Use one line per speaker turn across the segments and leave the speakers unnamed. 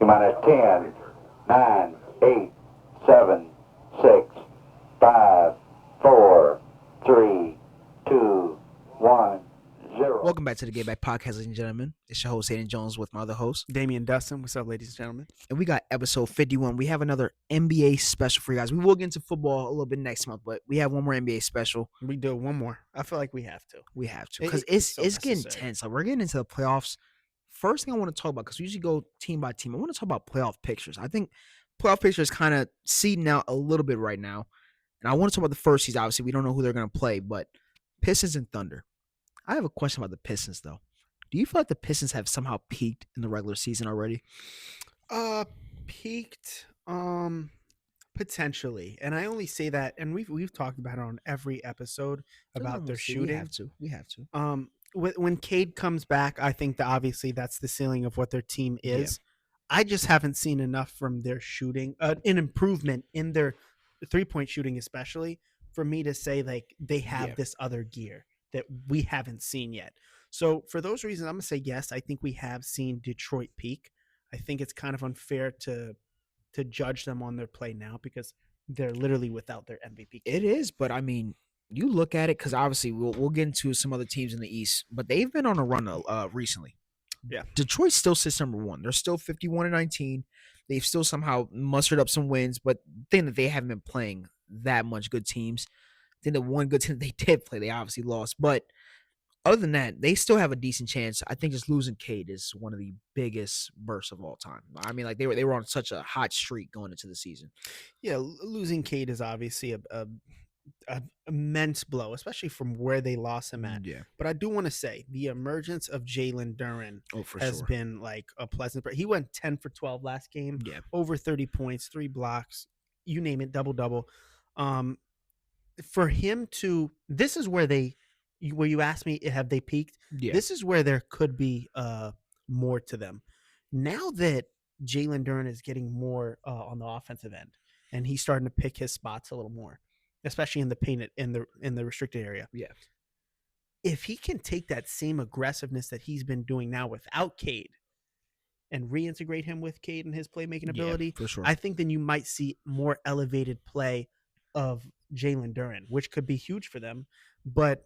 Minus 10, 9, 8, 7, 6, 5, 4, 3, 2, 1, 0.
Welcome back to the GetBack Podcast, ladies and gentlemen. It's your host, Hayden Jones, with my other host,
Damian Dustin. What's up, ladies and gentlemen?
and we got episode 51. We have another NBA special for you guys. We will get into football a little bit next month, but we have one more NBA special.
We do one more. I feel like we have to.
We have to because
It's
it's
so
getting
necessary.
tense. Like, we're getting into the playoffs. First thing I want to talk about, because we usually go team by team, I want to talk about playoff pictures. I think playoff pictures kind of seeding out a little bit right now, and I want to talk about the first seeds. Obviously, we don't know who they're going to play, but Pistons and Thunder. I have a question about the Pistons, though. Do you feel like the Pistons have somehow peaked in the regular season already?
Peaked, potentially, and I only say that, and we've talked about it on every episode about their shooting.
We have to.
When Cade comes back, I think that obviously that's the ceiling of what their team is. I just haven't seen enough from their shooting, an improvement in their 3-point shooting, especially for me to say like they have this other gear that we haven't seen yet. So for those reasons, I'm gonna say yes. I think we have seen Detroit peak. I think it's kind of unfair to judge them on their play now because they're literally without their MVP.
It is, but I mean, you look at it, because obviously we'll get into some other teams in the East, but they've been on a run recently.
Yeah.
Detroit still sits number one. They're still 51-19. They've still somehow mustered up some wins, but the thing that they haven't been playing that much good teams. I think the one good team they did play, they obviously lost. But other than that, they still have a decent chance. I think just losing Cade is one of the biggest bursts of all time. I mean, like they were on such a hot streak going into the season.
Yeah, losing Cade is obviously a immense blow, especially from where they lost him at.
Yeah.
But I do want to say the emergence of Jalen Duren has
sure.
been like a pleasant. He went 10 for 12 last game,
Yeah.
over 30 points, 3 blocks, you name it, double. For him to, this is where you asked me, have they peaked?
Yeah.
This is where there could be more to them. Now that Jalen Duren is getting more on the offensive end, and he's starting to pick his spots a little more, especially in the painted in the restricted area.
Yeah.
If he can take that same aggressiveness that he's been doing now without Cade and reintegrate him with Cade and his playmaking ability,
for sure.
I think then you might see more elevated play of Jalen Duren, which could be huge for them. But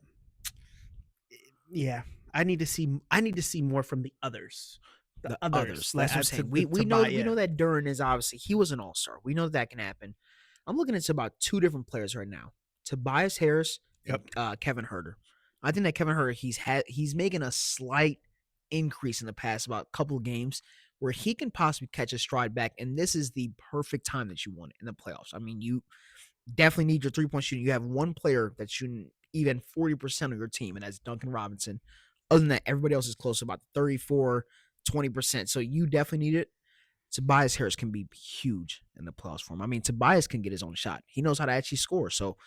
yeah, I need to see more from the others.
The others. That's what I'm saying. We know that Duren is obviously, he was an all-star. We know that can happen. I'm looking at about two different players right now: Tobias Harris, and Kevin Huerter. I think that Kevin Huerter, he's making a slight increase in the past about couple of games where he can possibly catch a stride back, and this is the perfect time that you want it in the playoffs. I mean, you definitely need your 3-point shooting. You have one player that's shooting even 40% of your team, and that's Duncan Robinson. Other than that, everybody else is close to about 34, 20%. So you definitely need it. Tobias Harris can be huge in the playoffs for him. I mean, Tobias can get his own shot. He knows how to actually score. So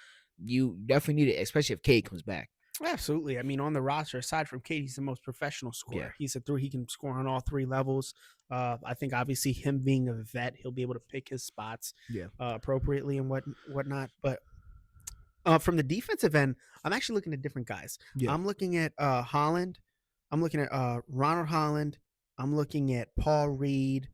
you definitely need it, especially if Cade comes back.
Absolutely. I mean, on the roster, aside from Cade, he's the most professional scorer.
Yeah.
He's a three. He can score on all 3 levels. I think obviously him being a vet, he'll be able to pick his spots appropriately and whatnot. But from the defensive end, I'm actually looking at different guys.
Yeah.
I'm looking at Holland. I'm looking at Ronald Holland. I'm looking at Paul Reed.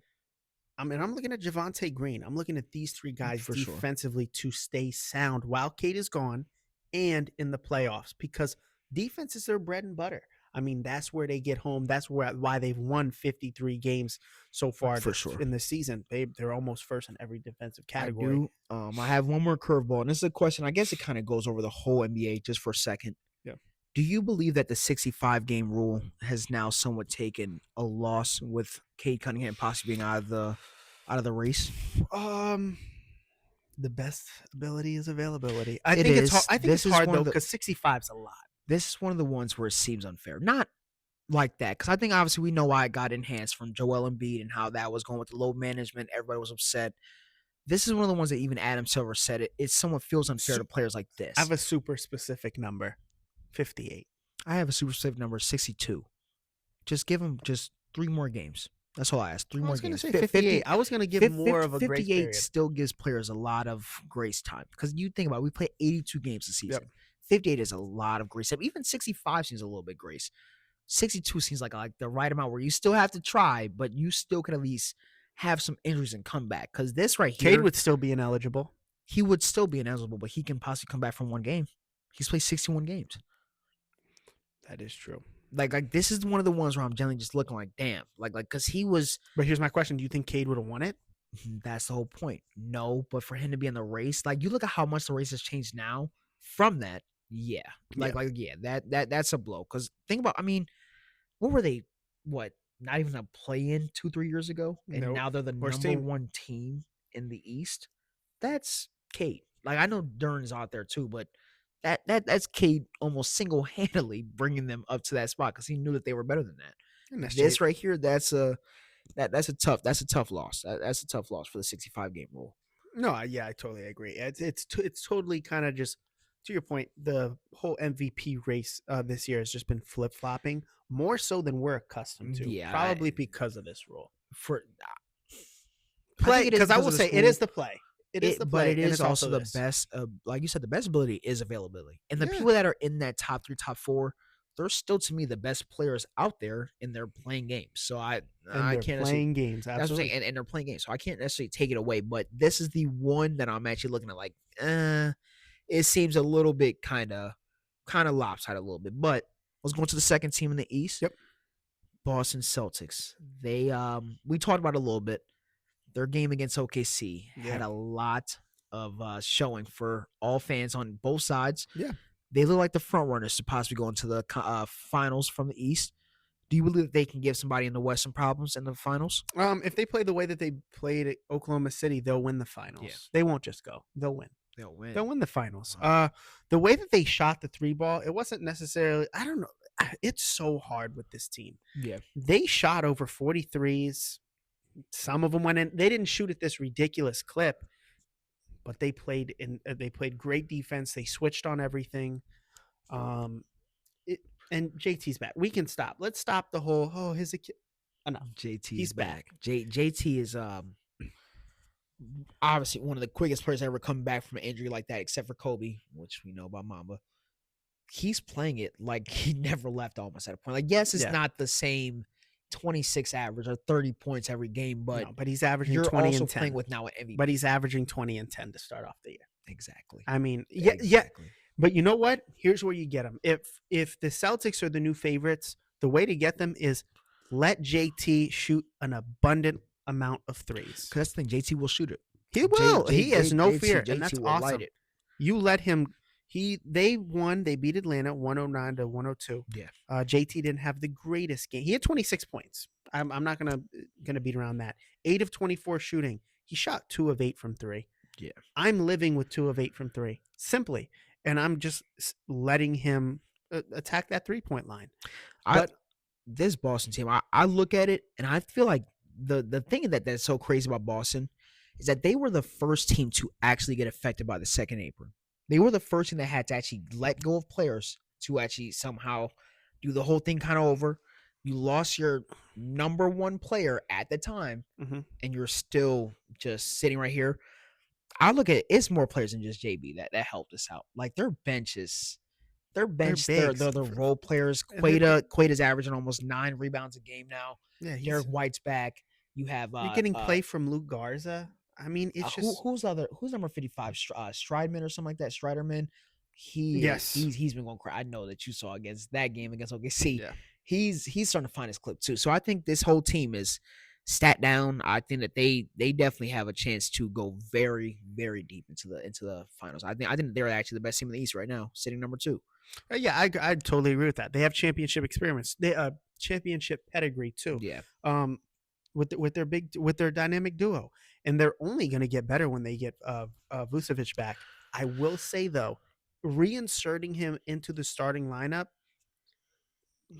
I'm looking at Javonte Green. I'm looking at these 3 guys
For sure.
defensively to stay sound while Cade is gone and in the playoffs, because defense is their bread and butter. I mean, that's where they get home. That's why they've won 53 games so far in the season. They're almost first in every defensive category.
I have one more curveball, and this is a question. I guess it kind of goes over the whole NBA just for a second.
Yeah.
Do you believe that the 65-game rule has now somewhat taken a loss with Cade Cunningham possibly being out of the race?
The best ability is availability. I
It
think
is.
it's hard. I think
This
it's
is
hard
one
though
of the-
because 65 is a lot.
This is one of the ones where it seems unfair. Not like that, because I think obviously we know why it got enhanced from Joel Embiid and how that was going with the load management. Everybody was upset. This is one of the ones that even Adam Silver said it somewhat feels unfair to players like this.
I have a super specific number, 58.
I have a super safe number, 62. Just give him just 3 more games. That's all I ask. 3 more games.
I was going to say 58. I was going to give more of a grace
58
period.
still gives players a lot of grace time, because you think about it, we play 82 games this season.
Yep.
58 is a lot of grace time. Even 65 seems a little bit grace. 62 seems like the right amount where you still have to try, but you still can at least have some injuries and come back. Because this right here,
Cade would still be ineligible.
he would still be ineligible, but he can possibly come back from one game. He's played 61 games.
That is true.
Like this is one of the ones where I'm generally just looking like, damn, like because he was.
But here's my question: do you think Cade would have won it?
That's the whole point. No, but for him to be in the race, like you look at how much the race has changed now from that. Yeah, that's a blow. Because think about, I mean, what were they? What? Not even a play-in 2-3 years ago, and
Nope.
now they're the
Worst
number
team.
one team in the East. That's Cade. Like I know Dern's out there too, but that's Cade almost single-handedly bringing them up to that spot because he knew that they were better than that.
And that's
This
Cade.
right here, that's a tough loss. That's a tough loss for the 65-game rule.
No, yeah, I totally agree. It's totally kind of just to your point. The whole MVP race this year has just been flip flopping more so than we're accustomed to.
Yeah,
probably because of this rule.
For
Play,
think it is
because I
because
will
of
say
this
it
rule.
is the play. It is the
But
play,
it
and
is
it's
also the
this.
best. Like you said, the best ability is availability, and the
Yeah.
people that are in that top 3, top 4, they're still to me the best players out there, and they're playing games. So I
And they're
can't
playing games.
That's what I'm
Absolutely.
saying, and they're playing games. So I can't necessarily take it away. But this is the one that I'm actually looking at like, it seems a little bit kind of lopsided a little bit. But let's go to the second team in the East.
Yep.
Boston Celtics. They we talked about it a little bit. Their game against OKC had
Yeah.
a lot of showing for all fans on both sides.
Yeah.
They look like the front runners to possibly go into the finals from the East. Do you believe that they can give somebody in the West some problems in the finals?
If they play the way that they played at Oklahoma City, they'll win the finals.
Yeah.
They won't just go. They'll win.
They'll win.
They'll win the finals.
Wow.
The way that they shot the 3-ball, it wasn't necessarily. I don't know. It's so hard with this team.
Yeah.
They shot over 43s. Some of them went in. They didn't shoot at this ridiculous clip, but they played They played great defense. They switched on everything. And JT's back. We can stop. Let's stop the whole. Oh, he's a kid. Enough.
JT
He's
is back. JT is obviously one of the quickest players to ever come back from an injury like that, except for Kobe, which we know about Mamba. He's playing it like he never left almost at a point. Like, yes, it's not the same 26 average or 30 points every game, but
he's averaging
you're
20
also
and 10.
playing with now an MVP.
But he's averaging 20 and 10 to start off the year.
Exactly.
I mean,
Exactly.
But you know what? Here's where you get them. If the Celtics are the new favorites, the way to get them is let JT shoot an abundant amount of threes.
Because that's the thing, JT will shoot it.
He will. He has no
JT
fear, and that's
will light
awesome.
it.
You let him. They won. They beat Atlanta 109 to 102.
Yeah.
JT didn't have the greatest game. He had 26 points. I'm not gonna beat around that. 8 of 24 shooting. He shot 2 of 8 from 3.
Yeah.
I'm living with 2 of 8 from 3 simply, and I'm just letting him attack that 3-point line. But
this Boston team, I look at it and I feel like the thing that's so crazy about Boston is that they were the first team to actually get affected by the second apron. They were the first team that had to actually let go of players to actually somehow do the whole thing kind of over. You lost your number one player at the time, and you're still just sitting right here. I look at it's more players than just JB that helped us out. Like their benches, they're the role players. Quade's averaging almost 9 rebounds a game now.
Yeah,
Derek White's back. You have
you're getting play from Luke Garza. I mean, it's just
who's number 55? Strideman or something like that. Striderman. He's been going crazy. I know that you saw against that game against OKC. Yeah. He's starting to find his clip too. So I think this whole team is stat down. I think that they definitely have a chance to go very, very deep into the finals. I think they're actually the best team in the East right now, sitting number 2.
Yeah, I totally agree with that. They have championship experience. They championship pedigree too.
Yeah.
With their dynamic duo, and they're only going to get better when they get Vucevic back. I will say though, reinserting him into the starting lineup.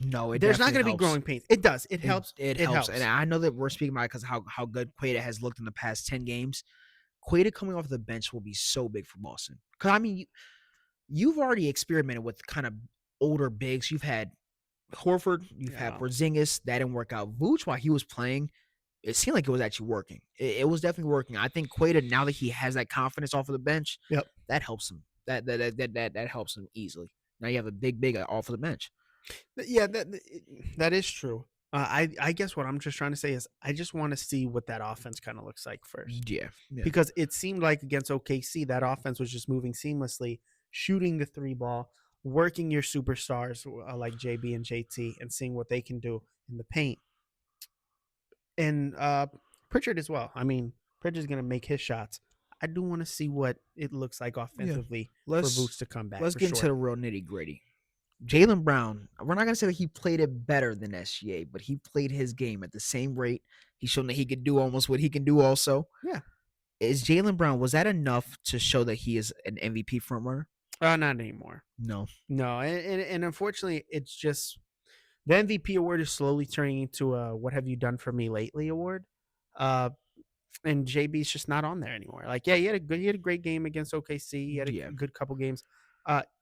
No,
there's not going to be growing pains. It does. It helps.
It helps. And I know that we're speaking about it because how good Quaid has looked in the past 10 games. Quaid coming off the bench will be so big for Boston. Because, I mean, you've already experimented with kind of older bigs. You've had Horford. You've had Porzingis. That didn't work out. Vooch, while he was playing, it seemed like it was actually working. It was definitely working. I think Quaid, now that he has that confidence off of the bench, that helps him. That helps him easily. Now you have a big off of the bench.
Yeah, that is true. I guess what I'm just trying to say is I just want to see what that offense kind of looks like first.
Yeah.
Because it seemed like against OKC, that offense was just moving seamlessly, shooting the 3 ball, working your superstars like JB and JT, and seeing what they can do in the paint. And Pritchard as well. I mean, Pritchard's going to make his shots. I do want to see what it looks like offensively for Vooch to come back.
Let's get into the real nitty gritty. Jaylen Brown, we're not going to say that he played it better than SGA, but he played his game at the same rate. He's shown that he could do almost what he can do also.
Yeah.
Is Jaylen Brown, was that enough to show that he is an MVP frontrunner?
Not anymore.
No.
And unfortunately, it's just the MVP award is slowly turning into a "What have you done for me lately" award. And JB's just not on there anymore. Like, yeah, he had a great game against OKC. He had a good couple games.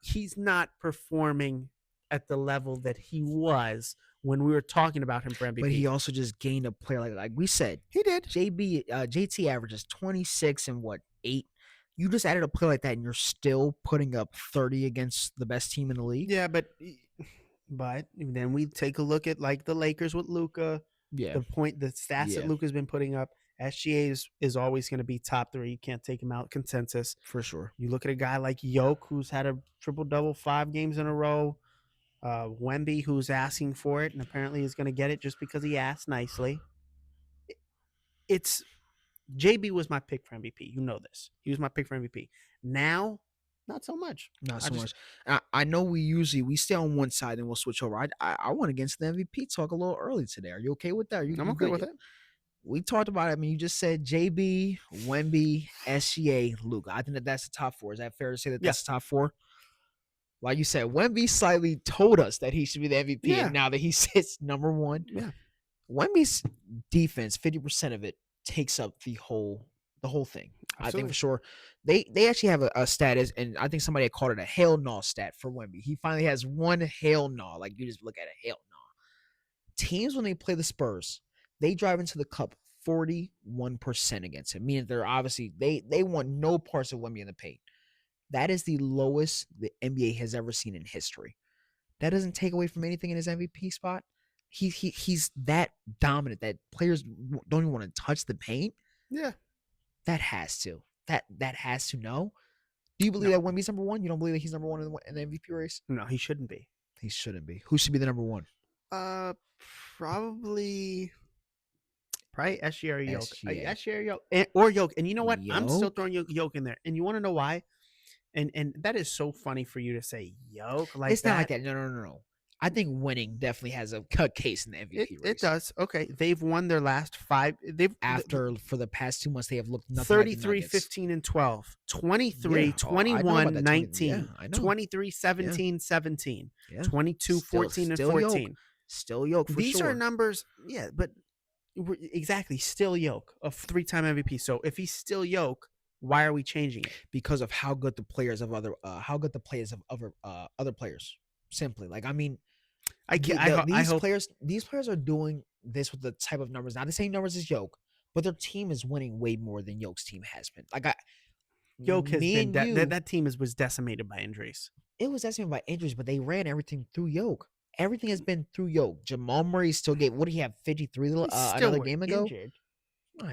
He's not performing at the level that he was when we were talking about him for MVP.
But he also just gained a player like we said.
He did.
JT averages 26 and 8. You just added a player like that, and you're still putting up 30 against the best team in the league.
Yeah, but then we take a look at like the Lakers with Luka.
Yeah,
the stats that Luka's been putting up. SGA is always going to be top 3. You can't take him out consensus
for sure.
You look at a guy like Yoke, who's had a triple-double 5 games in a row. Wemby, who's asking for it, and apparently is going to get it just because he asked nicely. It's JB was my pick for MVP. You know this. He was my pick for MVP. Now, not so much.
Not so much. I know we stay on one side and we'll switch over. I want to get into the MVP talk a little early today. Are you okay with that?
I'm okay with it.
We talked about it. I mean, you just said JB, Wemby, SGA, Luka. I think that's the top 4. Is that fair to say that that's the top 4? Like you said, Wemby slightly told us that he should be the MVP, and now that he sits number 1.
Yeah.
Wemby's defense, 50% of it takes up the whole thing. Absolutely. I think for sure. They actually have a stat, and I think somebody had called it a hell no stat for Wemby. He finally has one hell no. Like, you just look at a hell no. Teams, when they play the Spurs, they drive into the cup 41% against him, meaning they're obviously they want no parts of Wemby in the paint. That is the lowest the NBA has ever seen in history. That doesn't take away from anything in his MVP spot. He's that dominant that players don't even want to touch the paint.
Yeah,
that has to know. Do you believe that Wemby's number 1? You don't believe that he's number 1 in the MVP race?
No, he shouldn't be.
He shouldn't be. Who should be the number 1?
Probably SGA or Yoke.
SGA
or Yoke. Or Yoke. And you know what?
Yoke?
I'm still throwing Yoke in there. And you want to know why? And that is so funny for you to say Yoke. Like,
it's not like that. No. I think winning definitely has a cut case in the MVP race.
It does. Okay. They've won their last 5.
For the past 2 months, they have looked nothing
33,
like
15, and 12. 23, 21, 19. 23, 17, 17. 22, 14, and 14.
Still Yoke for
These
sure.
are numbers. Yeah, but exactly. Still Yoke, a 3-time MVP. So if he's still Yoke, why are we changing it?
Because of how good the players of other players. Simply, like, I mean, these players are doing this with the type of numbers, not the same numbers as Yoke, but their team is winning way more than Yoke's team has been. Like,
Yoke has been that team was decimated by injuries.
It was decimated by injuries, but they ran everything through Yoke. Everything has been through Yoke. Jamal Murray still gave. What did he have? 53 another game ago.
Injured.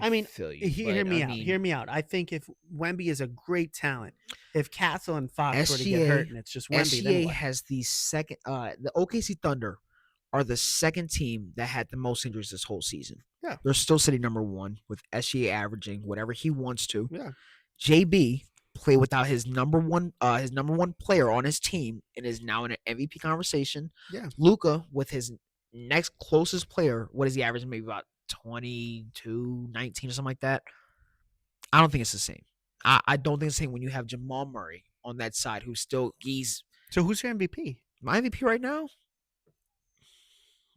I mean, hear me out. I think if Wemby is a great talent, if Castle and Fox were to get hurt and it's just Wemby,
SGA has the second. The OKC Thunder are the second team that had the most injuries this whole season.
Yeah,
they're still sitting number 1 with SGA averaging whatever he wants to.
Yeah,
JB played without his number one player on his team and is now in an MVP conversation.
Yeah,
Luka with his next closest player. What is he averaging? Maybe about 22, 19 or something like that. I don't think it's the same. I don't think it's the same when you have Jamal Murray on that side So who's your MVP? My MVP right now?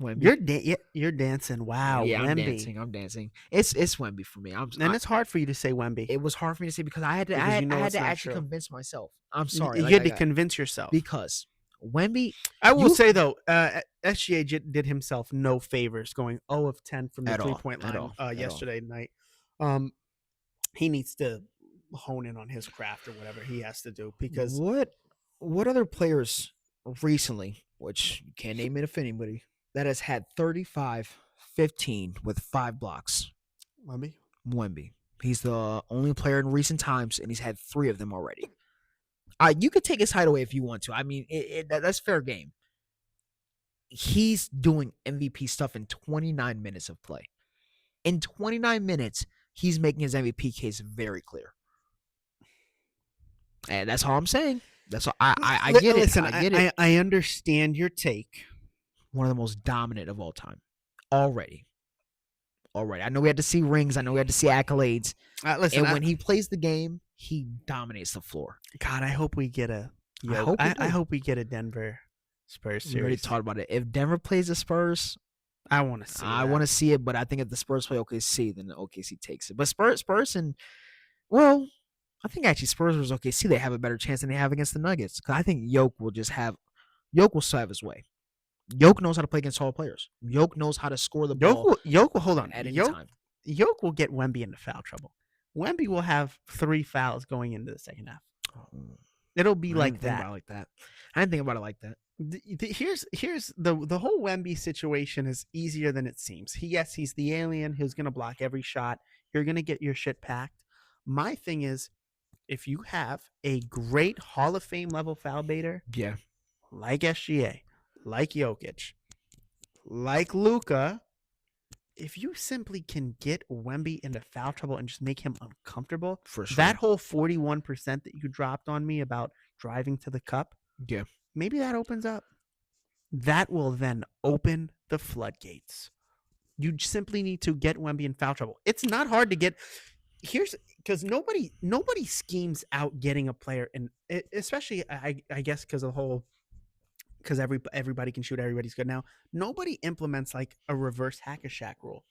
Wemby. You're dancing. Wow.
Yeah,
Wemby.
I'm dancing. It's Wemby for me.
It's hard for you to say Wemby.
It was hard for me to say because I had to actually convince myself. I'm sorry.
You had to convince yourself.
Because Wemby.
I will say, though, SGA did himself no favors going 0 of 10 from the 3-point line yesterday night. He needs to hone in on his craft or whatever he has to do because
what other players recently, which you can't name it if anybody, that has had 35, 15 with 5 blocks.
Wemby.
Wemby. He's the only player in recent times, and he's had 3 of them already. You could take his height away if you want to. I mean, that's fair game. He's doing MVP stuff in 29 minutes of play. In 29 minutes, he's making his MVP case very clear. And that's all I'm saying. That's all. I get it.
Listen,
I get it.
I understand your take.
One of the most dominant of all time. Already. I know we had to see rings. I know we had to see accolades.
Listen,
and when he plays the game, he dominates the floor.
God, I hope we get a. I hope we get a Denver Spurs series.
We already talked about it. If Denver plays the Spurs,
I want to see.
I want to see it, but I think if the Spurs play OKC, then the OKC takes it. But Spurs, and well, I think actually Spurs versus OKC, they have a better chance than they have against the Nuggets. Because I think Yoke will still have his way. Yoke knows how to play against all players. Yoke knows how to score the ball.
Yoke will hold on.
At any time.
Yoke will get Wemby into foul trouble. Wemby will have 3 fouls going into the second half. It'll be like that.
I didn't think about it like that.
Here's the whole Wemby situation is easier than it seems. He's the alien who's gonna block every shot. You're gonna get your shit packed. My thing is, if you have a great Hall of Fame level foul baiter,
yeah,
like SGA, like Jokic, like Luka, if you simply can get Wemby into foul trouble and just make him uncomfortable,
for sure.
That whole 41% that you dropped on me about driving to the cup,
yeah,
maybe that opens up. That will then open the floodgates. You simply need to get Wemby in foul trouble. It's not hard to get. Because nobody schemes out getting a player, and especially I guess because everybody can shoot, everybody's good now. Nobody implements like a reverse hack-a-shack rule.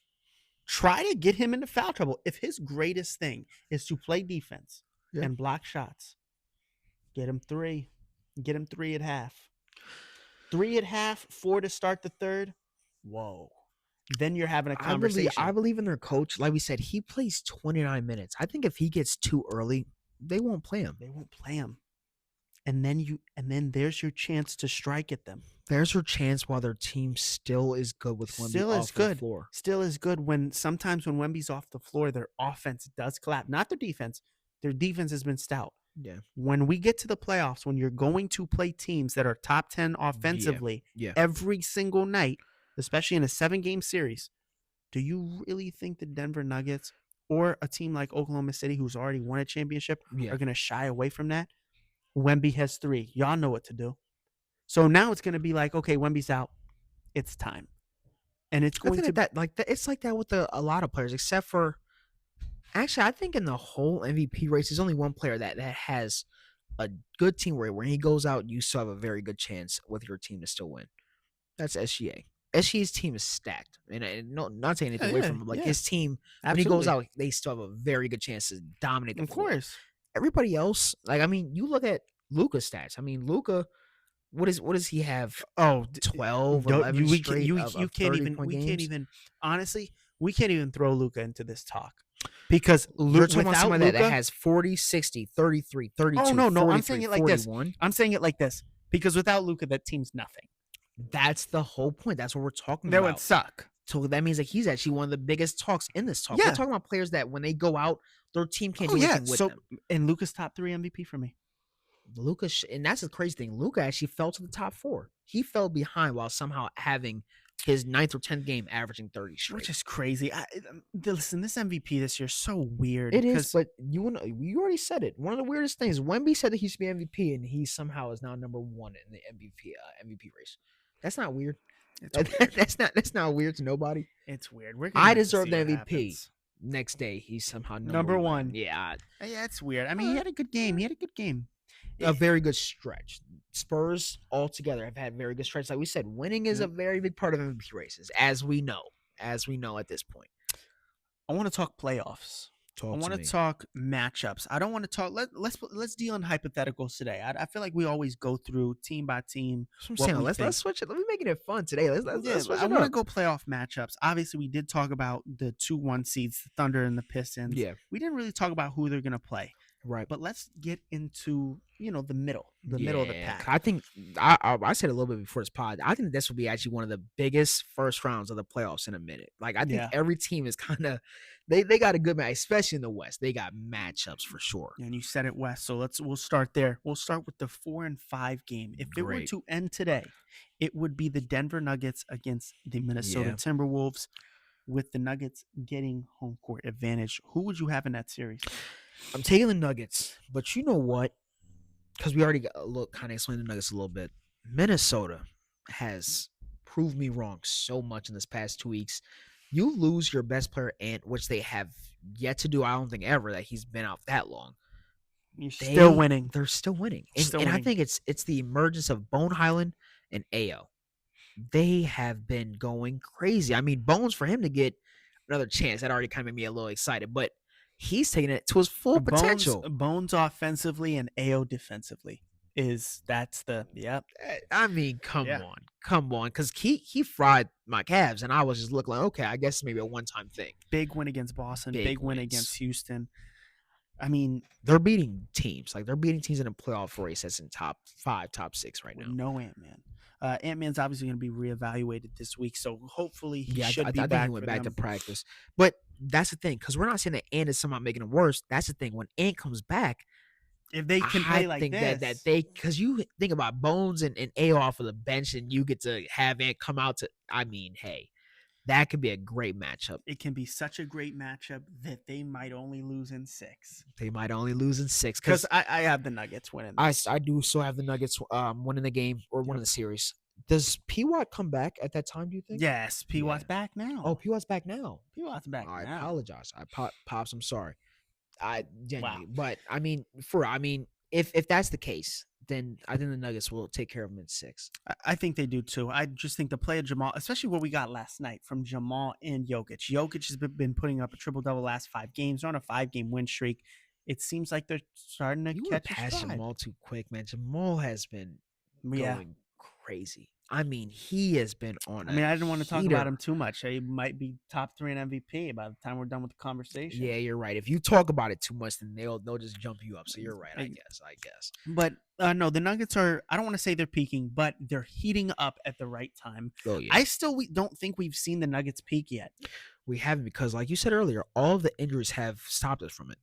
Try to get him into foul trouble. If his greatest thing is to play defense and block shots, get him 3. Get him 3 at half. 3 at half, 4 to start the third. Whoa. Then you're having a conversation.
I believe in their coach. Like we said, he plays 29 minutes. I think if he gets too early, they won't play him. And then there's your chance to strike at them. There's your chance while their team still is good with Wemby off the floor.
Still is good when Wemby's off the floor, their offense does collapse. Not their defense. Their defense has been stout.
Yeah.
When we get to the playoffs, when you're going to play teams that are top 10 offensively every single night, especially in a 7-game series, do you really think the Denver Nuggets or a team like Oklahoma City, who's already won a championship, are going to shy away from that? Wemby has 3. Y'all know what to do. So now it's going to be like, okay, Wemby's out. It's time. And it's going to
it's like that with a lot of players, except for actually, I think in the whole MVP race, there's only one player that has a good team where when he goes out, you still have a very good chance with your team to still win. That's SGA. SGA's team is stacked, and not taking anything away from him. Like his team, when he goes out, they still have a very good chance to dominate the floor.
Of course.
Everybody else, like I mean, you look at Luka's stats. I mean, Luka, what does he have? 12, 11 straight.
You can't even. Honestly, we can't even throw Luka into this talk because
you're talking about someone that has 40, 60, 33, 32.
Oh no,
43,
I'm saying it like
41.
this. I'm saying it like this because without Luka, that team's nothing.
That's the whole point. That's what we're talking
about.
That
would suck.
So that means that he's actually one of the biggest talks in this talk. We're talking about players that when they go out, their team can't do anything with them.
And Luka's top 3 MVP for me.
Luka, and that's the crazy thing. Luka actually fell to the top 4. He fell behind while somehow having his 9th or 10th game averaging 30 straight.
Which is crazy. Listen, this MVP this year is so weird.
It is, but you already said it. One of the weirdest things, Wemby said that he should be MVP, and he somehow is now number 1 in the MVP race. That's not weird.
Weird.
That's not weird to nobody.
It's weird.
I deserve the MVP. Next day, he's somehow number 1.
Yeah, it's weird. I mean, he had a good game.
A very good stretch. Spurs altogether have had very good stretches. Like we said, winning is a very big part of MVP races, as we know at this point.
I want to talk playoffs. I want to talk matchups. I don't want to talk. Let's deal in hypotheticals today. I feel like we always go through team by team.
Let's switch it. Let me make it fun today. Let's switch it.
I want to go playoff matchups. Obviously, we did talk about the 2-1 seeds, the Thunder and the Pistons.
Yeah,
we didn't really talk about who they're going to play.
Right.
But let's get into the middle of the pack.
I think I said a little bit before this pod. I think this will be actually one of the biggest first rounds of the playoffs in a minute. Like I think every team is kind of they got a good match, especially in the West. They got matchups for sure.
And you said it, West. So we'll start there. We'll start with the 4 and 5 game. If it were to end today, it would be the Denver Nuggets against the Minnesota Timberwolves, with the Nuggets getting home court advantage. Who would you have in that series?
I'm taking the Nuggets, but you know what? Because we already kind of explained the Nuggets a little bit. Minnesota has proved me wrong so much in this past 2 weeks. You lose your best player, which they have yet to do. I don't think ever that he's been out that long.
You're still winning.
They're still winning, and I think it's the emergence of Bone Highland and Ayo. They have been going crazy. I mean, Bones, for him to get another chance, that already kind of made me a little excited, but he's taking it to his full potential.
Bones offensively and Ayo defensively
I mean, come on, because he fried my Cavs, and I was just looking like, okay, I guess maybe a one-time thing.
Big win against Boston, big win against Houston. I mean,
they're beating teams. Like, they're beating teams in a playoff race that's in top 5, top 6 right now.
No Ant-Man. Ant-Man's obviously going to be reevaluated this week, so hopefully he should be
I
back.
Think he went back to practice. But that's the thing, because we're not saying that Ant is somehow making it worse. That's the thing. When Ant comes back,
if they can play like this,
that they, because you think about Bones and Ayo off of the bench, and you get to have Ant come out to. I mean, hey, that could be a great matchup.
It can be such a great matchup that they might only lose in 6.
They might only lose in 6
because I have the Nuggets winning.
I do still have the Nuggets winning the game or winning the series. Does P-Watt come back at that time, do you think?
Yes, P-Watt's back now.
Oh, P-Watt's back now.
P-Watt's back now.
I apologize. Pops, I'm sorry. I genuinely,
Wow.
But I mean, if that's the case, then I think the Nuggets will take care of them in 6.
I think they do too. I just think the play of Jamal, especially what we got last night from Jamal and Jokic. Jokic has been putting up a triple-double last 5 games. They're on a 5-game win streak. It seems like they're starting to catch a stride.
Jamal too quick, man. Jamal has been going crazy. I mean, he has been on.
I didn't want to talk about him too much. He might be top 3 in MVP by the time we're done with the conversation.
Yeah, you're right. If you talk about it too much, then they'll just jump you up. So you're right, I guess.
But no, the Nuggets are. I don't want to say they're peaking, but they're heating up at the right time.
Oh yeah.
I still don't think we've seen the Nuggets peak yet.
We haven't, because, like you said earlier, all of the injuries have stopped us from it.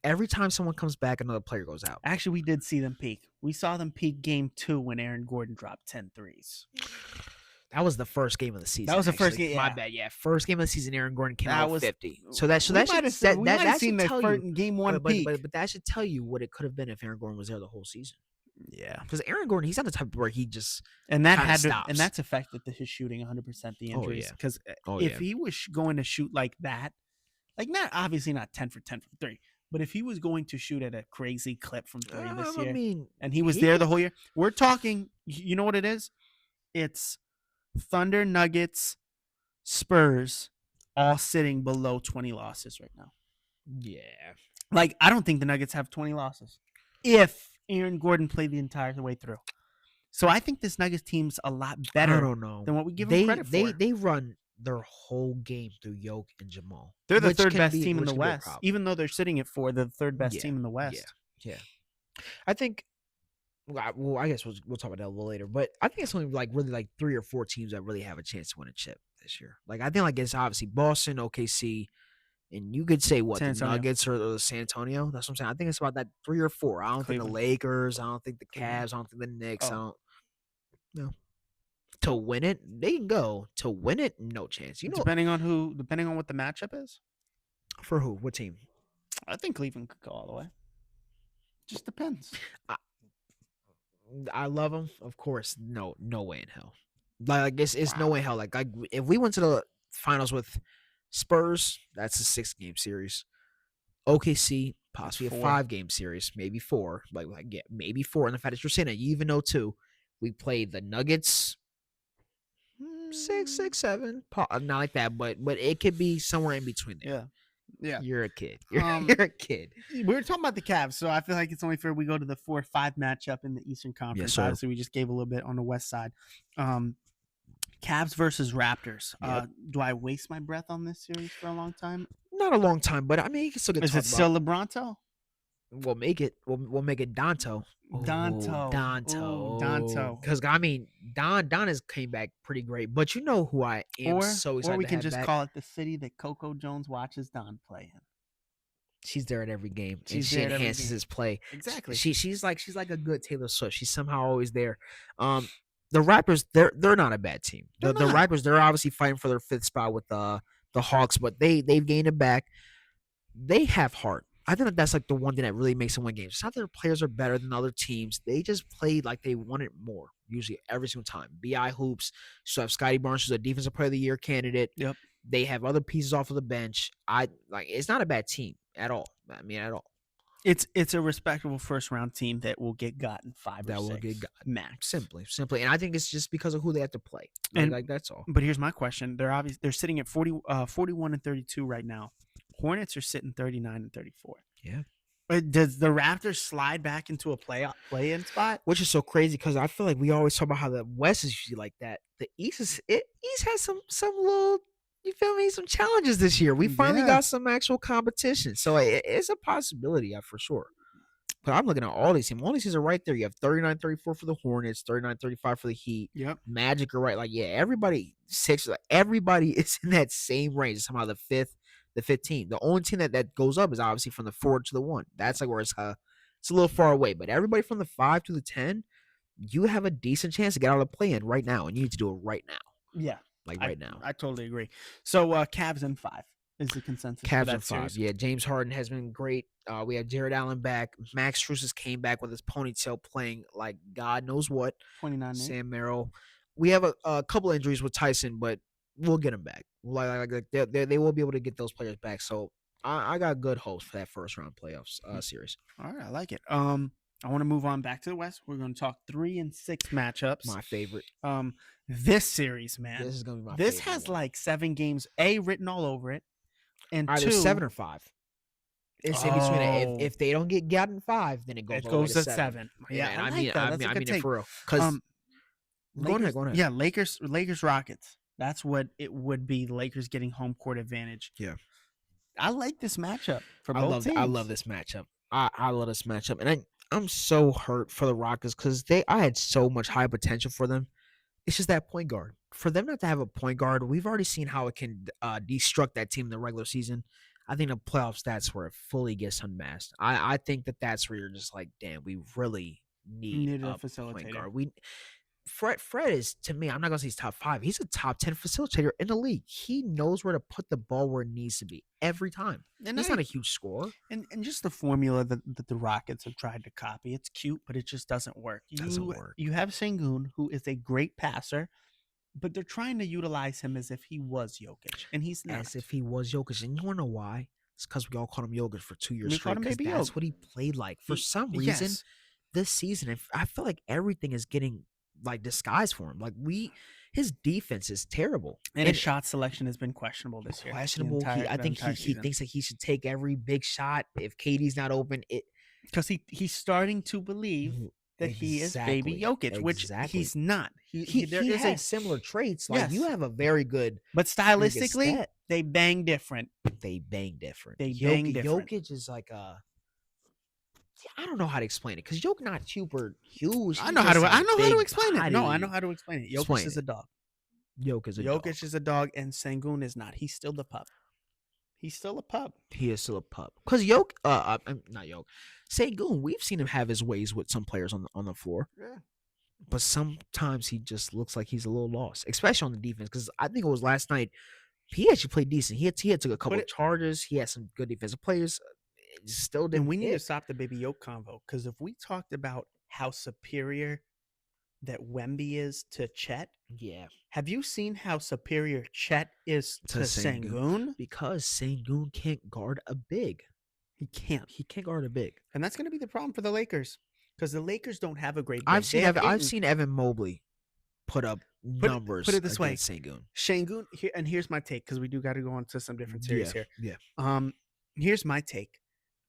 Every time someone comes back, another player goes out.
Actually, we did see them peak. We saw them peak game 2 when Aaron Gordon dropped 10 threes.
That was the first game of the season.
That was the first game.
My bad. Yeah, first game of the season, Aaron Gordon came out with 50. So that should tell you
game 1 peak.
But that should tell you what it could have been if Aaron Gordon was there the whole season.
Yeah,
because Aaron Gordon, he's not the type where he just
and that's affected his shooting 100%. The injuries, because if he was going to shoot like that, like not 10 for 10 from 3. But if he was going to shoot at a crazy clip from 3 this year, and he was there the whole year, we're talking, you know what it is? It's Thunder, Nuggets, Spurs, all sitting below 20 losses right now.
Yeah.
Like, I don't think the Nuggets have 20 losses if Aaron Gordon played the entire way through. So I think this Nuggets team's a lot better than what we give them credit for.
They run their whole game through Jokic and Jamal.
They're the third best team in the West. Even though they're sitting at 4, they're the third best team in the West.
Yeah. I think, well, I guess we'll talk about that a little later, but I think it's only really 3 or 4 teams that really have a chance to win a chip this year. Like, I think it's obviously Boston, OKC, and you could say the Nuggets or the San Antonio. That's what I'm saying. I think it's about that 3 or 4. I don't think the Lakers. I don't think the Cavs. I don't think the Knicks. No. To win it, they can go. To win it, no chance.
Depending on what the matchup is.
For who? What team?
I think Cleveland could go all the way. Just depends.
I love them, of course. No way in hell. Like it's no way in hell. Like if we went to the finals with Spurs, that's a 6-game series. OKC, possibly a 5-game series, maybe 4. Maybe 4. And the fact that you're saying that, you even know 2. We played the Nuggets. 6, 7, not like that, but it could be somewhere in between there.
Yeah.
You're a kid. You're a kid.
We were talking about the Cavs, so I feel like it's only fair we go to the 4-5 matchup in the Eastern Conference.
Yes,
obviously, we just gave a little bit on the West side. Cavs versus Raptors.
Yep.
Do I waste my breath on this series for a long time?
Not a long time, but I mean, you can still get.
Is it still LeBronto?
We'll make it. We'll make it Danto.
Danto.
Because I mean, Don has came back pretty great. But you know who I am so excited
Or we
to
can
have
just
back?
call it the city that Coco Jones watches Don play in.
She's there at every game, and
She's
she
there at every
enhances
game.
his play.
Exactly.
She's like a good Taylor Swift. She's somehow always there. The Raptors, they're not a bad team. The Raptors, they're obviously fighting for their 5th spot with the Hawks, but they've gained it back. They have heart. I think that's like the one thing that really makes them win games. It's not that their players are better than other teams. They just played like they wanted more, usually every single time. BI hoops. So have Scotty Barnes, who's a defensive player of the year candidate.
Yep.
They have other pieces off of the bench. It's not a bad team at all. I mean, at all.
It's a respectable first-round team that will get gotten 5
That
or 6
will get gotten
max.
Simply, and I think it's just because of who they have to play. Like that's all.
But here's my question: they're sitting at 41 and 32 right now. Hornets are sitting 39 and 34.
Yeah.
But does the Raptors slide back into a play-in spot?
Which is so crazy because I feel like we always talk about how the West is usually like that. The East has some little, you feel me, some challenges this year. We finally got some actual competition, so it's a possibility, for sure. But I'm looking at all these teams. All these teams are right there. You have 39-34 for the Hornets, 39-35 for the Heat.
Yep.
Magic are right. Like, yeah, everybody everybody is in that same range. Somehow the 15. The only team that goes up is obviously from the 4 to the 1. That's like where it's a little far away. But everybody from the 5 to the 10, you have a decent chance to get out of the play-in right now, and you need to do it right now.
Yeah.
Right now.
I totally agree. So Cavs in 5 is the consensus.
Cavs
for that
in 5.
series.
Yeah, James Harden has been great. We have Jared Allen back. Max Strus has came back with his ponytail playing like God knows what.
29.
Sam Merrill. We have a couple injuries with Tyson, but we'll get him back. They will be able to get those players back. So I got good hopes for that first round playoffs series.
All right, I like it. I want to move on back to the West. We're going to talk 3 and 6 matchups.
My favorite.
This series, man.
This is going to be my
This
favorite.
has like 7 games written all over it, and
either
2
7 or 5. It's in between. If they don't get gotten 5, then it goes
to
7.
Yeah,
I
like
mean it for real.
Because
go ahead.
Yeah, Lakers Rockets. That's what it would be. Lakers getting home court advantage.
Yeah,
I like this matchup for both teams.
I love this matchup. I love this matchup, and I'm so hurt for the Rockets because I had so much high potential for them. It's just that point guard. For them not to have a point guard, we've already seen how it can destruct that team in the regular season. I think the playoff stats where it fully gets unmasked. I think that's where you're just like, damn, we really need a point guard. Fred is, to me, I'm not gonna say he's top 5. He's a top 10 facilitator in the league. He knows where to put the ball where it needs to be every time. And he's not a huge scorer.
And just the formula that the Rockets have tried to copy. It's cute, but it just doesn't work. You have Sengun, who is a great passer, but they're trying to utilize him as if he was Jokic, and he's not.
As if he was Jokic, and you want to know why? It's because we all called him Jokic for 2 years straight.
Because
that's what he played like. For some reason, this season, I feel like everything is getting like disguised for him. Like his defense is terrible,
and his shot selection has been questionable this year.
I think he thinks that he should take every big shot if KD's not open.
Because he's starting to believe that he is baby Jokic, which he's not.
He has similar traits. Like you have a very good,
but stylistically, they bang different.
Jokic is like a. I don't know how to explain it because Jokic not super huge.
I know how to explain it. No, I know how to explain it. Jokic is a dog.
Jokic
is a dog, and Sengun is not. He's still the pup. He's still a pup.
He is still a pup. Because Sengun, we've seen him have his ways with some players on the floor.
Yeah.
But sometimes he just looks like he's a little lost, especially on the defense. Because I think it was last night, he actually played decent. He had took a couple of charges. He had some good defensive players. Still didn't.
And we need to stop the baby Yoke convo, because if we talked about how superior that Wemby is to Chet, have you seen how superior Chet is to Sengun?
Because Sengun can't guard a big. He can't guard a big,
and that's going to be the problem for the Lakers, because the Lakers don't have a great.
I've seen Evan Mobley put up numbers.
Put it this way,
Sengun.
Here's my take, because we do got to go on to some different series here.
Yeah.
Here's my take.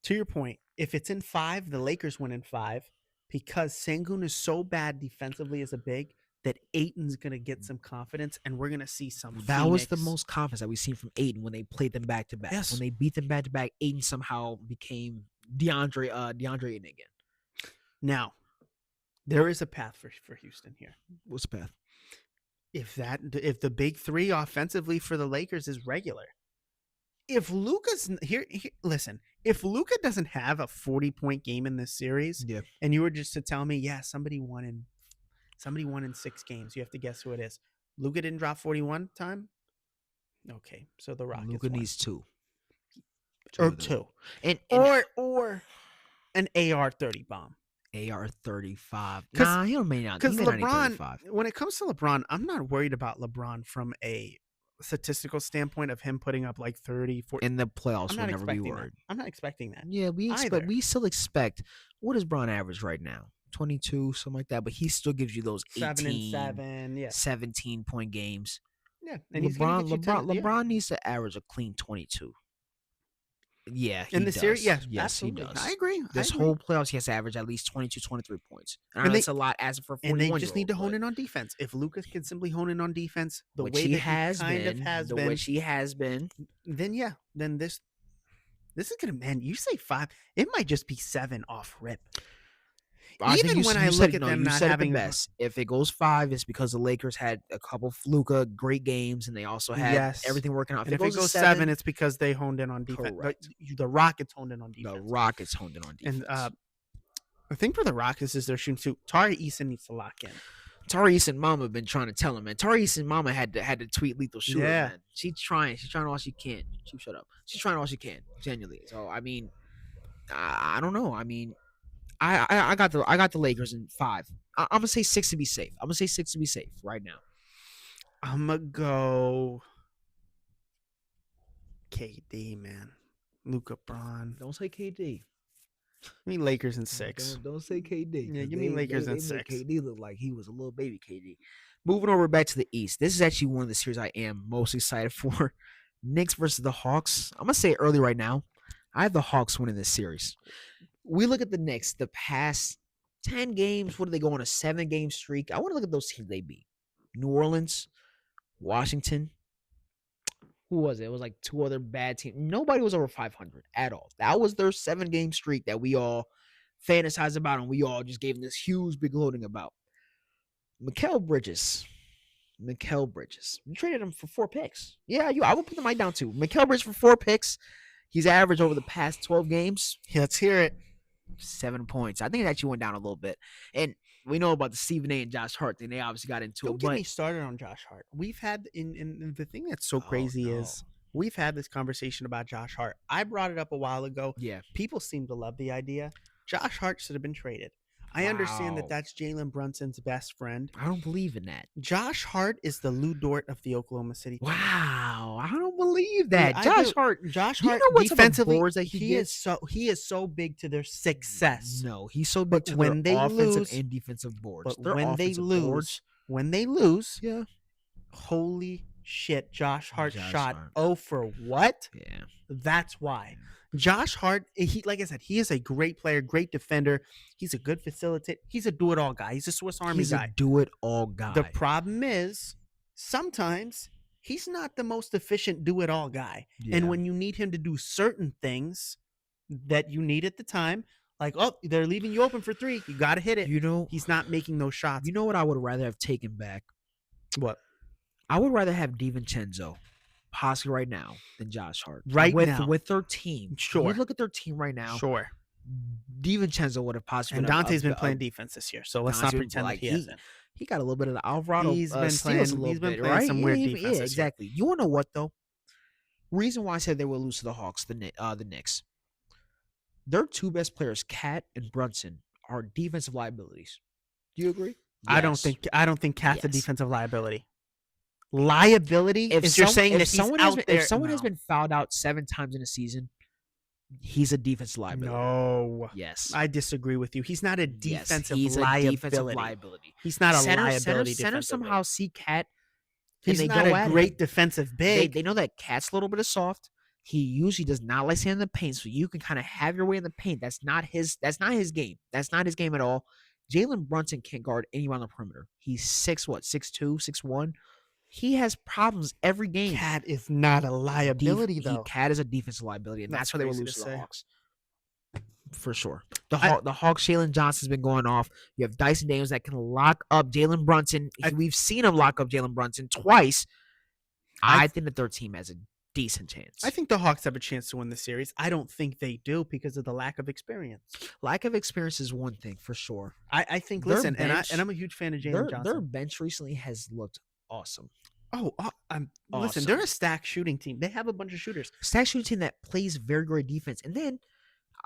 To your point, if it's in 5, the Lakers win in 5, because Sengun is so bad defensively as a big that Ayton's going to get some confidence, and we're going to see some
That was the most confidence that we've seen from Ayton when they played them back-to-back.
Yes.
When they beat them back-to-back, Ayton somehow became DeAndre Ayton again.
Now, there is a path for Houston here.
What's the path?
If the big three offensively for the Lakers is regular, if Luka's here, listen, if Luka doesn't have a 40-point game in this series, and you were just to tell me, yeah, somebody won in 6 games, you have to guess who it is. Luka didn't drop 41 time. Okay, so the Rockets.
Luka needs 2.
Or 2. Or an AR-30 bomb.
AR-35. Nah, he may not.
Because
LeBron,
when it comes to LeBron, I'm not worried about LeBron from a statistical standpoint of him putting up like 30, 40.
In the playoffs, we'll never be worried.
I'm not expecting that.
Yeah, we still expect. What is Bron average right now? 22, something like that. But he still gives you those 18,
7 and 7,
17-point games.
Yeah, and
LeBron needs to average a clean 22. Yeah,
in the series, yes,
absolutely.
He does. I agree.
This whole playoffs, he has to average at least 22, 23 points. And that's a lot as for 41.
And they just need to hone in on defense. If Lucas can simply hone in on defense,
which he has been,
then this is gonna, man. You say 5, it might just be 7 off rip. Even when I look at them not having
the best, if it goes 5, it's because the Lakers had a couple Luka great games, and they also had everything working out.
If it goes 7, it's because they honed in on defense. The Rockets honed in on defense. And the thing for the Rockets is they're shooting too. Tari Eason needs to lock in.
Tari Eason mama been trying to tell him, man. Tari Eason mama had to tweet lethal shooter. Yeah, man. She's trying all she can. Shut up. She's trying all she can, genuinely. So I mean, I don't know. I mean, I got the Lakers in 5. I'm gonna say 6 to be safe. Right now.
I'm gonna go KD, man. Luka, Bron.
Don't say KD.
Give me Lakers in 6.
Don't say KD.
Yeah, give me Lakers in 6.
KD looked like he was a little baby KD. Moving over back to the East. This is actually one of the series I am most excited for. Knicks versus the Hawks. I'm gonna say it early right now. I have the Hawks winning this series. We look at the Knicks, the past 10 games. What do they go on a 7-game streak? I want to look at those teams they beat. New Orleans, Washington. Who was it? It was like 2 other bad teams. Nobody was over 500 at all. That was their 7-game streak that we all fantasized about, and we all just gave them this huge big loading about. Mikal Bridges. We traded him for 4 picks. Yeah, I will put the mic down too. Mikal Bridges for 4 picks. He's averaged over the past 12 games.
Let's hear it.
7 points. I think it actually went down a little bit. And we know about the Stephen A. and Josh Hart thing. They obviously got into
it. Don't get me started on Josh Hart. We've had, in the thing that's so crazy is we've had this conversation about Josh Hart. I brought it up a while ago.
Yeah.
People seem to love the idea. Josh Hart should have been traded. I understand that that's Jalen Brunson's best friend.
I don't believe in that.
Josh Hart is the Lou Dort of the Oklahoma City Thunder.
Wow, I don't believe that. Josh Hart,
defensively, he is so big to their success.
No, he's so big to their offensive and defensive boards.
But when they lose,
yeah.
Holy shit, Josh Hart shot 0 for what?
Yeah.
That's why. Josh Hart, like I said, he is a great player, great defender. He's a good facilitator. He's a do-it-all guy. He's a Swiss Army guy.
He's a do-it-all guy.
The problem is, sometimes he's not the most efficient do-it-all guy. Yeah. And when you need him to do certain things that you need at the time, like, oh, they're leaving you open for 3, you got to hit it. He's not making those shots.
You know what I would rather have taken back?
What?
I would rather have DiVincenzo possibly right now than Josh Hart.
Now.
With their team.
Sure.
You look at their team right now.
Sure.
DiVincenzo would have possibly
been. And Dante's been playing defense this year, so let's not pretend like he hasn't.
He got a little bit of the Alvarado.
He's been playing some weird defense.
Yeah, exactly. You want to know what though? Reason why I said they will lose to the Hawks, the Knicks. Their 2 best players, Cat and Brunson, are defensive liabilities. Do you agree?
Yes. I don't think Cat's a defensive liability. Liability? If someone
has been fouled out 7 times in a season, he's a defensive liability.
No.
Yes.
I disagree with you. He's not a defensive liability. He's not a liability.
Center somehow see Cat.
He's not a great defensive big.
They know that Cat's a little bit of soft. He usually does not like staying in the paint, so you can kind of have your way in the paint. That's not his game. That's not his game at all. Jalen Brunson can't guard anyone on the perimeter. He's 6'2", 6'1". He has problems every game.
Cat is not a liability, though.
Cat is a defensive liability, and that's why they will lose to the Hawks. for sure. The Hawks, Jalen Johnson's been going off. You have Dyson Daniels that can lock up Jalen Brunson. We've seen him lock up Jalen Brunson twice. I think that their team has a decent chance.
I think the Hawks have a chance to win the series. I don't think they do because of the lack of experience.
Lack of experience is one thing for sure.
I think. Listen, bench, and I'm a huge fan of Jalen Johnson.
Their bench recently has looked awesome.
Listen,
awesome.
They're a stacked shooting team. They have a bunch of shooters.
Stacked shooting team that plays very great defense. And then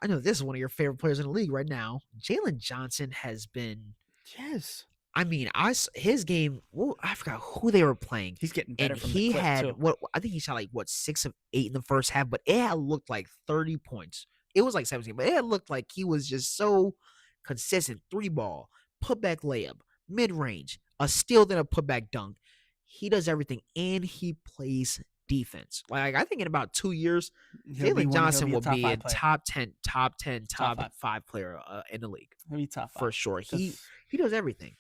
I know this is one of your favorite players in the league right now. Jalen Johnson has been.
Yes.
I mean, his game. Well, I forgot who they were playing.
He's getting better.
And
from
he
the clip
had
too.
I think he shot 6 of 8 in the first half, but it had looked like 30 points. It was like 17, but it had looked like he was just so consistent. 3-ball, putback layup, mid range, a steal, then a putback dunk. He does everything, and he plays defense. Like I think in about 2 years, Jalen Johnson will be a top 5 player in the league.
He'll be top 5
for sure. He does everything.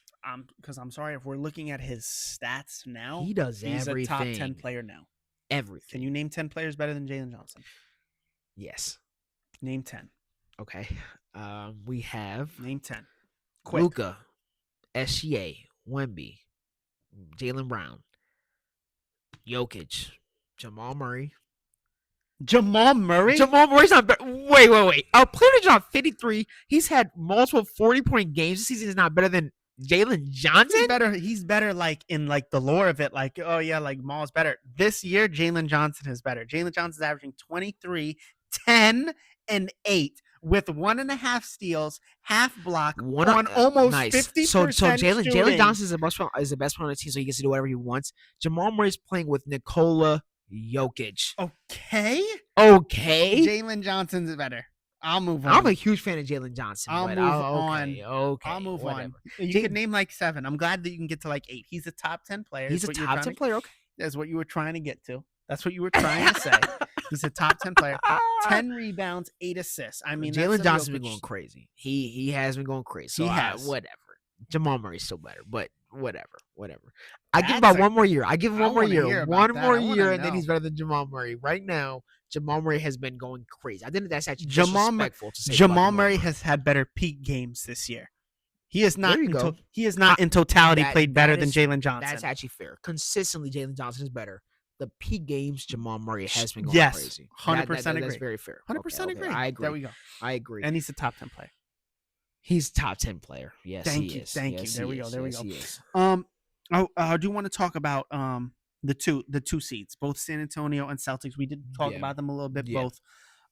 Because I'm sorry, if we're looking at his stats now,
he's everything.
A top 10 player now.
Everything.
Can you name 10 players better than Jalen Johnson?
Yes.
Name 10.
Okay. We have
name 10. Quick.
Luka, SGA, Wemby, Jaylen Brown, Jokic, Jamal Murray.
Jamal Murray's
not better. Wait. Our player is on 53. He's had multiple 40-point games this season. Is not better than Jalen Johnson?
He's better like in like the lore of it, like, oh yeah, like Maul's better. This year, Jalen Johnson is better. Jalen Johnson's averaging 23, 10, and 8 with 1.5 steals, half block on almost 50%.
So Jalen Johnson is the best player on the team, so he gets to do whatever he wants. Jamal Murray's playing with Nikola Jokic.
Okay.
Jalen
Johnson's better. I'll move on.
I'm a huge fan of Jalen Johnson.
I'll move on.
Okay.
I'll move on. You could name like 7. I'm glad that you can get to like 8. He's a top 10 player.
He's a top 10 player. Okay.
That's what you were trying to get to. That's what you were trying to say. He's a top 10 player. 10 rebounds, 8 assists. I mean,
Jalen Johnson's been going crazy. He has been going crazy. So
he has.
Whatever. Jamal Murray's still better, but whatever. I give him about 1 more year. I give him 1 more year. 1 more year, and then he's better than Jamal Murray. Right now, Jamal Murray has been going crazy. I think that's actually disrespectful to say.
Jamal Murray has had better peak games this year. He is not. In totality played better than Jalen Johnson.
That's actually fair. Consistently, Jalen Johnson is better. The peak games, Jamal Murray has been going crazy.
100% agree.
That's very fair.
100% agree.
I agree.
There we go.
I agree.
And he's a top 10 player.
He's top 10 player. Yes,
Thank you. There we go. I do want to talk about the two seeds, both San Antonio and Celtics. We did talk about them a little bit, both.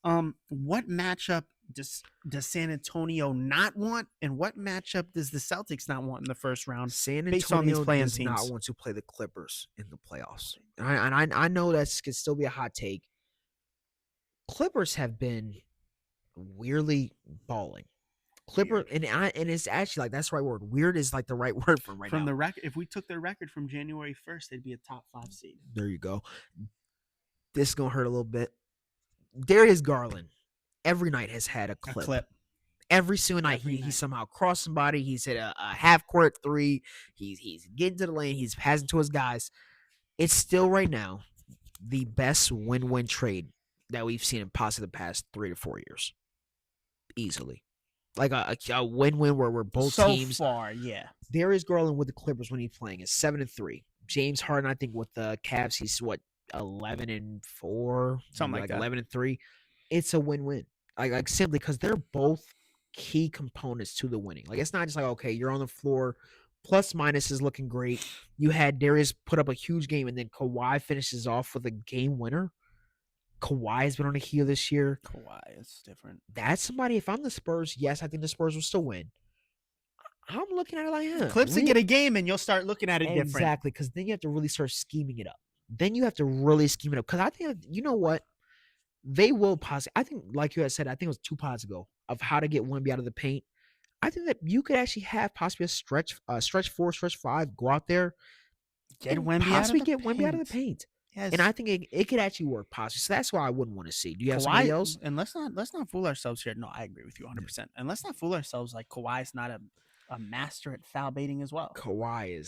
What matchup does San Antonio not want, and what matchup does the Celtics not want in the first round?
San
based on these
Antonio
playing
does
teams.
not want to play the Clippers in the playoffs. I know that could still be a hot take. Clippers have been weirdly balling. Clipper and it's actually like that's the right word. Weird is like the right word for right now.
From the record, if we took their record from January 1st, they'd be a top 5 seed.
There you go. This is gonna hurt a little bit. Darius Garland every night has had a clip. Every single night he somehow crossed somebody. He's hit a half court 3. He's getting to the lane. He's passing to his guys. It's still right now the best win-win trade that we've seen in possibly the past 3 to 4 years. Easily. Like a win-win where both teams.
So far, yeah.
Darius Garland with the Clippers when he's playing is 7-3. James Harden, I think with the Cavs, he's 11-4,
something like that.
11-3. It's a win-win. Like simply because they're both key components to the winning. Like it's not just like okay, you're on the floor, plus minus is looking great. You had Darius put up a huge game, and then Kawhi finishes off with a game winner. Kawhi has been on a heel this year.
Kawhi is different.
That's somebody. If I'm the Spurs, yes, I think the Spurs will still win. I'm looking at it like,
Clips and get a game, and you'll start looking at it different.
Exactly, because then you have to really start scheming it up. Then you have to really scheme it up. Because I think, you know what? They will possibly. I think, like you had said, I think it was 2 pods ago of how to get Wemby out of the paint. I think that you could actually have possibly a stretch 4, stretch 5, go out there,
get Wemby out of the
paint.
Yes.
And I think it could actually work possibly. So that's why I wouldn't want to see. Do you have somebody else?
And let's not fool ourselves here. No, I agree with you 100%. And let's not fool ourselves like Kawhi's not a master at foul baiting as well.
Kawhi.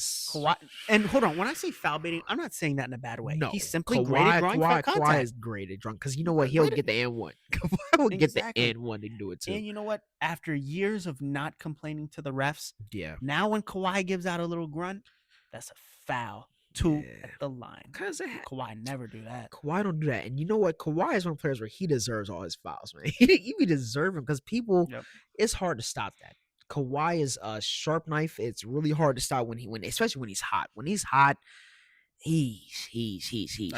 And hold on, when I say foul baiting, I'm not saying that in a bad way.
No,
He's simply great at drawing foul contact.
Kawhi is great at drawing because you know what? He'll get the N1. Kawhi will get the N1 to do it too.
And you know what? After years of not complaining to the refs, now when Kawhi gives out a little grunt, that's a foul. At the line. Because Kawhi never do that.
Kawhi don't do that. And you know what? Kawhi is one of the players where he deserves all his fouls, man. He deserve him because people, it's hard to stop that. Kawhi is a sharp knife. It's really hard to stop especially when he's hot. When he's hot, I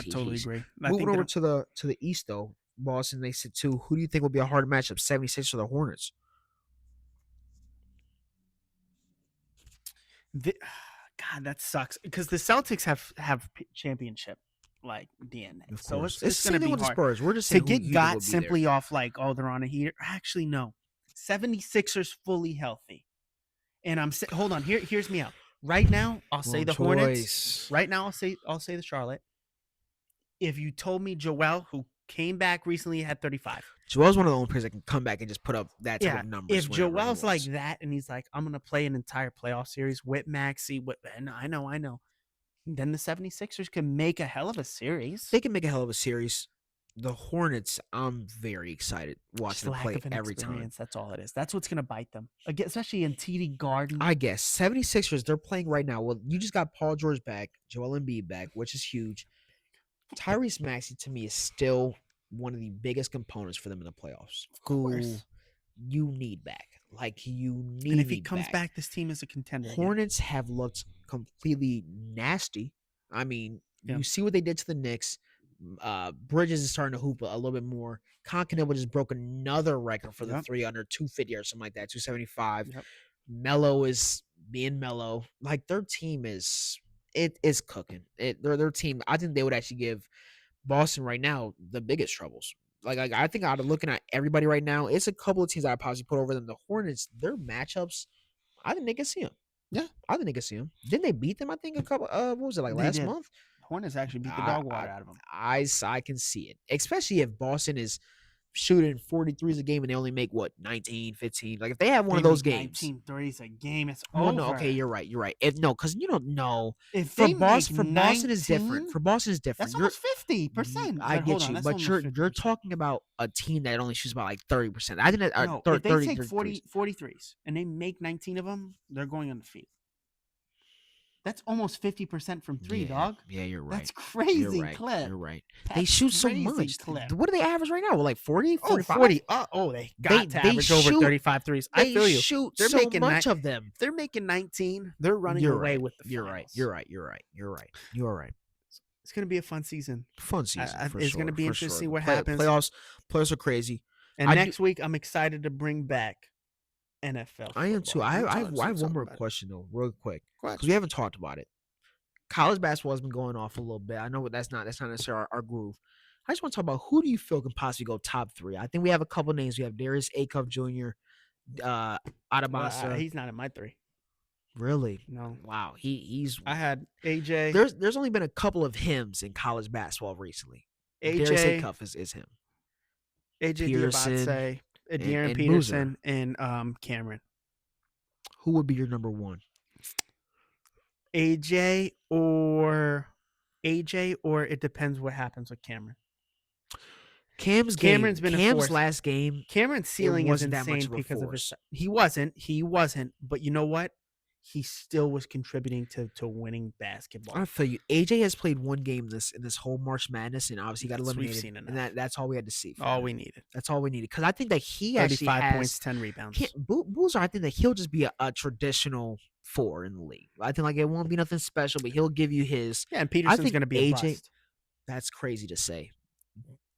totally agree.
Moving over to the East though, Boston, they said too. Who do you think will be a hard matchup? 76 or the Hornets?
God, that sucks because the Celtics have championship like DNA.
Of
so
course.
it's going to be
with
hard.
The Spurs. We're just
to get got simply there. Off like, oh, they're on a heater. Actually, no. 76ers fully healthy. And hold on. Here's me out. Right now, I'll say the Hornets. Right now, I'll say the Charlotte. If you told me Joel, who came back recently, had 35.
Joel's one of the only players that can come back and just put up that type of numbers.
If Joel's like that and he's like, I'm going to play an entire playoff series with Maxey, and I know. Then the 76ers can make a hell of a series.
They can make a hell of a series. The Hornets, I'm very excited watching them play every time.
That's all it is. That's what's going to bite them, especially in TD Garden.
I guess. 76ers, they're playing right now. Well, you just got Paul George back, Joel Embiid back, which is huge. Tyrese Maxey, to me, is still one of the biggest components for them in the playoffs.
Of course.
Who you need back. Like, you need
And if he comes back, this team is a contender.
Hornets have looked completely nasty. I mean, you see what they did to the Knicks. Bridges is starting to hoop a little bit more. Concanova just broke another record for the 3 under 250 or something like that, 275. Melo is being Melo. Like, their team is cooking. Their team, I think they would actually give Boston right now the biggest troubles. Like I think out of looking at everybody right now, it's a couple of teams I possibly put over them. The Hornets, their matchups, I think they can see them. Yeah, I think they can see them. Didn't they beat them? I think a couple. What was it like last month?
Hornets actually beat the dog water out of them.
I can see it, especially if Boston is shooting 43s a game and they only make 19, 15. Like if they have one of those games,
19 threes a game, it's over.
No, okay, you're right. Because you don't know.
If
for Boston is different. For Boston is different.
That's almost 50%.
I get you, but you're talking about a team that only shoots about like 30%. I think that
if they take 43s and they make 19 of them, they're going undefeated. That's almost 50% from three, dog.
Yeah, you're right.
That's crazy, Clip.
You're right. They shoot so much.
Clip.
What do they average right now? Like 40, 45?
40. They got to average over 35 threes. I feel you.
They're so making much of them.
They're making 19. They're running away with the finals.
You're right.
It's going to be a fun season.
It's
going to be interesting to see what happens.
Playoffs are crazy.
And next week, I'm excited to bring back NFL.
I am too. I have one more question though, real quick, because we haven't talked about it. College basketball has been going off a little bit. I know that's not necessarily our groove. I just want to talk about who do you feel can possibly go top 3. I think we have a couple names. We have Darius Acuff Jr., Adabasa.
He's not in my 3.
Really?
No.
Wow. He's.
I had AJ.
There's only been a couple of hymns in college basketball recently.
AJ
Darius Acuff is him.
AJ Diabate. De'Aaron Peterson and Cameron.
Who would be your number 1?
AJ or it depends what happens with Cameron.
Cameron's last game.
Cameron's ceiling is insane because of his. He wasn't. But you know what? He still was contributing to winning basketball.
I feel you. AJ has played one game in this whole March Madness, and obviously got eliminated.
We've seen enough.
And that's all we had to see.
All we needed.
That's all we needed. Because I think that he actually has
35 points, 10 rebounds.
Boozer, I think that he'll just be a traditional 4 in the league. I think like it won't be nothing special, but he'll give you his.
Yeah, and Peterson's going to be a bust.
That's crazy to say.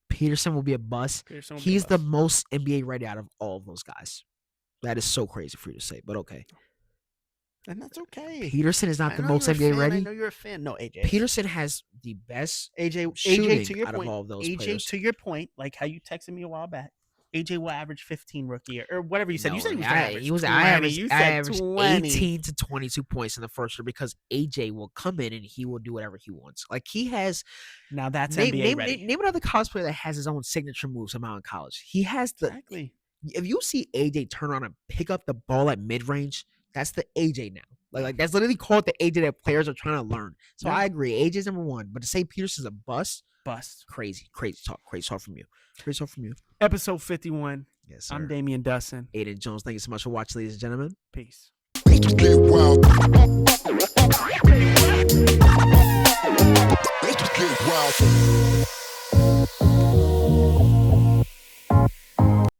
Peterson will be a bust. He's the most NBA ready out of all of those guys. That is so crazy for you to say, but okay.
And that's okay.
Peterson is not the most NBA ready.
I know you're a fan. No, AJ.
Peterson has the best
AJ to your
out
point,
of all of those
AJ,
players.
To your point, like how you texted me a while back, AJ will average 15 rookie year or whatever you said.
No,
you said
I averaged 18 to 22 points in the first year because AJ will come in and he will do whatever he wants. Like he has.
Now that's NBA ready.
Name another college player that has his own signature moves somehow in college. He has the.
Exactly.
If you see AJ turn on and pick up the ball at mid range, That's the AJ now. Like that's literally called the AJ that players are trying to learn. So I agree. AJ's number one, but to say Peterson's a bust, crazy talk from you.
Episode 51.
Yes, sir.
I'm Damian Dustin.
Aiden Jones. Thank you so much for watching, ladies and gentlemen.
Peace.
Get wild. Get wild.